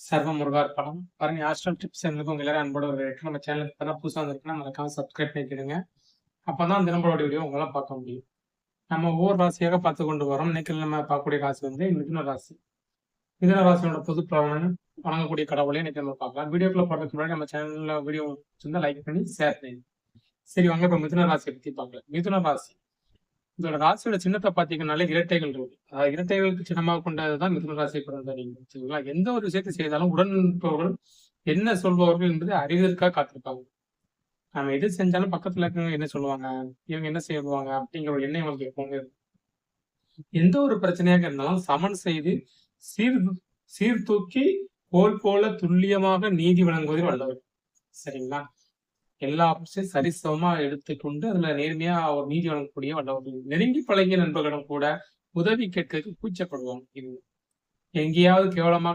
சர்வ முருகார்ப்பணம். பாருங்க astral tips சேனலுக்கு உங்க எல்லாரும் அன்போட வரவேற்கிறேன். நம்ம சேனலுக்கு இப்பதான் புதுசா வந்திருக்குன்னா மறக்காம சப்ஸ்கிரைப் பண்ணிக்கிடுங்க. அப்பதான் தினம்பலோட வீடியோ உங்களால பார்க்க முடியும். நம்ம ஒவ்வொரு ராசியாக பார்த்து கொண்டு வரோம். இன்னைக்கு நம்ம பார்க்கக்கூடிய ராசி வந்து மிதுன ராசி. மிதுன ராசியோட பொது பலன் வணங்கக்கூடிய கடவுளை இன்னைக்கு நம்ம பார்க்கலாம். வீடியோக்குள்ள போறதுக்கு முன்னாடி நம்ம சேனல்ல வீடியோ இருந்தா லைக் பண்ணி ஷேர் பண்ணி. சரி வாங்க இப்ப மிதுன ராசியை பத்தி பார்க்கலாம். மிதுன ராசி இதோட ராசியோட சின்னத்தை பார்த்தீங்கன்னாலே இரட்டைகள் இருக்கு. இரட்டைகளுக்கு சின்னமாக கொண்டதுதான் மிதுன ராசியை பிறந்த நீங்க. சரிங்களா? எந்த ஒரு விஷயத்தை செய்தாலும் உடன் இருப்பவர்கள் என்ன சொல்பவர்கள் என்பது அறிவதற்காக காத்திருப்பாங்க. நம்ம எது செஞ்சாலும் பக்கத்துல இருக்கவங்க என்ன சொல்லுவாங்க, இவங்க என்ன செய்வாங்க அப்படிங்கிற ஒரு எண்ணம் இவங்களுக்கு எப்பவுமே இருக்கும். எந்த ஒரு பிரச்சனையாக இருந்தாலும் சமன் செய்து சீர் சீர்தூக்கி கோல் போல துல்லியமாக நீதி வழங்குவதில் வல்லவர். சரிங்களா? எல்லா விஷயம் சரிசமமா எடுத்துக்கொண்டு அதுல நேர்மையா ஒரு நீதி வழங்கக்கூடிய வல்லவர்கள். நெருங்கி பழகிய நண்பர்களும் கூட உதவி கேட்கறதுக்கு கூச்சப்படுவாங்க. இது எங்கேயாவது கேவலமாக